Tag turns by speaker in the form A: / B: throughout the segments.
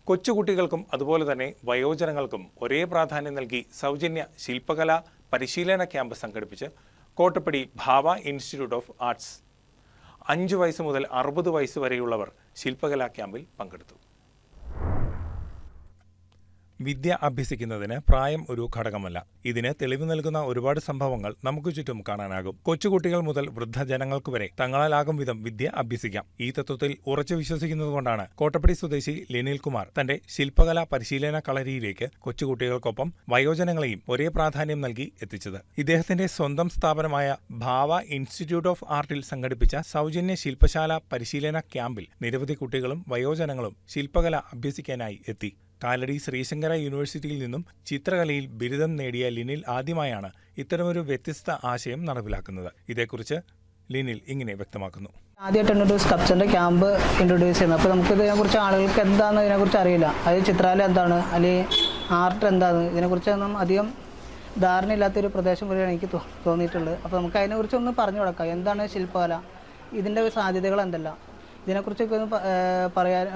A: കൊച്ചുകുട്ടികൾക്കും അതുപോലെ തന്നെ വയോജനങ്ങൾക്കും ഒരേ പ്രാധാന്യം നൽകി സൗജന്യ ശില്പകലാ പരിശീലന ക്യാമ്പ് സംഘടിപ്പിച്ച് കോട്ടപ്പടി ഭാവ ഇൻസ്റ്റിറ്റ്യൂട്ട് ഓഫ് ആർട്സ് 5 വയസ്സ് മുതൽ 60 വയസ്സ് വരെയുള്ളവർ ശില്പകലാ ക്യാമ്പിൽ പങ്കെടുത്തു. വിദ്യ അഭ്യസിക്കുന്നതിന് പ്രായം ഒരു ഘടകമല്ല. ഇതിന് തെളിവ് നൽകുന്ന ഒരുപാട് സംഭവങ്ങൾ നമുക്ക് ചുറ്റും കാണാനാകും. കൊച്ചുകുട്ടികൾ മുതൽ വൃദ്ധജനങ്ങൾക്ക് വരെ തങ്ങളാലാകും വിധം വിദ്യ അഭ്യസിക്കാം. ഈ തത്വത്തിൽ ഉറച്ചു വിശ്വസിക്കുന്നതുകൊണ്ടാണ് കോട്ടപ്പടി സ്വദേശി ലിനിൽ കുമാർ തന്റെ ശില്പകലാ പരിശീലന കളരിയിലേക്ക് കൊച്ചുകുട്ടികൾക്കൊപ്പം വയോജനങ്ങളെയും ഒരേ പ്രാധാന്യം നൽകി എത്തിച്ചത്. ഇദ്ദേഹത്തിന്റെ സ്വന്തം സ്ഥാപനമായ ഭാവ ഇൻസ്റ്റിറ്റ്യൂട്ട് ഓഫ് ആർട്ടിൽ സംഘടിപ്പിച്ച സൗജന്യ ശില്പശാല പരിശീലന ക്യാമ്പിൽ നിരവധി കുട്ടികളും വയോജനങ്ങളും ശില്പകല അഭ്യസിക്കാനായി എത്തി. കാലടി ശ്രീശങ്കര യൂണിവേഴ്സിറ്റിയിൽ നിന്നും ചിത്രകലയിൽ ബിരുദം നേടിയ ലിനിൽ ആദ്യമായാണ് ഇത്തരമൊരു വ്യത്യസ്ത ആശയം നടപ്പിലാക്കുന്നത്. ഇതേക്കുറിച്ച് ലിനിൽ ഇങ്ങനെ വ്യക്തമാക്കുന്നു.
B: ആദ്യമായിട്ടാണ് ഒരു സ്കൾപ്ചറിന്റെ ക്യാമ്പ് ഇൻട്രൊഡ്യൂസ് ചെയ്യുന്നത്. അപ്പോൾ നമുക്ക് ഇതിനെക്കുറിച്ച് ആളുകൾക്ക് എന്താണെന്ന് ഇതിനെക്കുറിച്ച് അറിയില്ല. അത് ചിത്രകല എന്താണ്, അല്ലെങ്കിൽ ആർട്ട് എന്താണ്, ഇതിനെക്കുറിച്ചൊന്നും അധികം ധാരണയില്ലാത്തൊരു പ്രദേശം പോലെയാണ് എനിക്ക് തോന്നിയിട്ടുള്ളത്. അപ്പോൾ നമുക്ക് അതിനെക്കുറിച്ചൊന്ന് പറഞ്ഞു കൊടുക്കാം. എന്താണ് ശില്പകല, ഇതിൻ്റെ സാധ്യതകൾ എന്തെല്ലാം, ഇതിനെക്കുറിച്ചൊക്കെ ഒന്ന്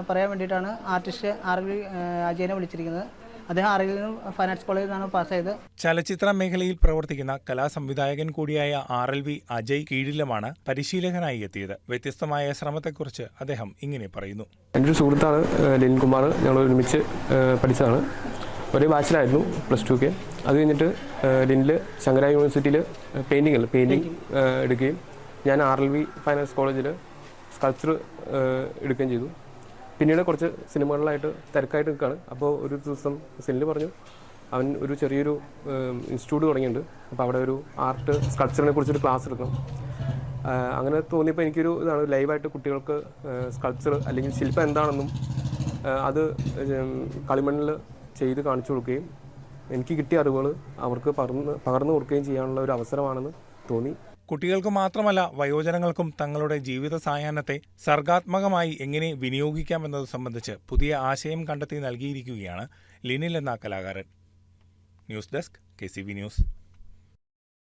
B: പറയാൻ വേണ്ടിയിട്ടാണ് ആർട്ടിസ്റ്റ് RLV അജയനെ വിളിച്ചിരിക്കുന്നത്. അദ്ദേഹം RLV ഫൈൻ ആർട്സ് കോളേജിൽ നിന്നാണ് പാസ്സായത്.
A: ചലച്ചിത്ര മേഖലയിൽ പ്രവർത്തിക്കുന്ന കലാസംവിധായകൻ കൂടിയായ RLV അജയ് കീഴിലുമാണ് പരിശീലകനായി എത്തിയത്. വ്യത്യസ്തമായ ശ്രമത്തെക്കുറിച്ച് അദ്ദേഹം ഇങ്ങനെ പറയുന്നു.
C: എൻ്റെ ഒരു സുഹൃത്താണ് ലിനിൽ കുമാർ. ഞങ്ങൾ ഒരുമിച്ച് പഠിച്ചതാണ്. ഒരേ ബാച്ചിലായിരുന്നു +2 അത് കഴിഞ്ഞിട്ട് ലിനിൽ ശങ്കര യൂണിവേഴ്സിറ്റിയിൽ പെയിൻറ്റിങ് എടുക്കുകയും ഞാൻ RLV ഫൈൻ ആർട്സ് കോളേജിൽ സ്കൾപ്ചർ എടുക്കുകയും ചെയ്തു. പിന്നീട് കുറച്ച് സിനിമകളിലായിട്ട് തിരക്കായിട്ട് നിൽക്കുകയാണ്. അപ്പോൾ ഒരു ദിവസം സെല്ലിൽ പറഞ്ഞു അവൻ ഒരു ചെറിയൊരു ഇൻസ്റ്റിറ്റ്യൂട്ട് തുടങ്ങിയിട്ടുണ്ട്. അപ്പോൾ അവിടെ ഒരു ആർട്ട് സ്കൾപ്ചറിനെ കുറിച്ചൊരു ക്ലാസ് എടുക്കണം. അങ്ങനെ തോന്നിയപ്പോൾ എനിക്കൊരു ഇതാണ് ലൈവായിട്ട് കുട്ടികൾക്ക് സ്കൾപ്ചർ അല്ലെങ്കിൽ ശില്പം എന്താണെന്നും അത് കളിമണ്ണിൽ ചെയ്ത് കാണിച്ചു കൊടുക്കുകയും എനിക്ക് കിട്ടിയ അറിവുകൾ അവർക്ക് പകർന്നു കൊടുക്കുകയും ചെയ്യാനുള്ള ഒരു അവസരമാണെന്ന് തോന്നി.
A: കുട്ടികൾക്ക് മാത്രമല്ല വയോജനങ്ങൾക്കും തങ്ങളുടെ ജീവിത സായാഹ്നത്തെ സർഗാത്മകമായി എങ്ങനെ വിനിയോഗിക്കാമെന്നത് സംബന്ധിച്ച് പുതിയ ആശയം കണ്ടെത്തി നൽകിയിരിക്കുകയാണ് ലിനിൽ എന്ന കലാകാരൻ. News desk KCV news.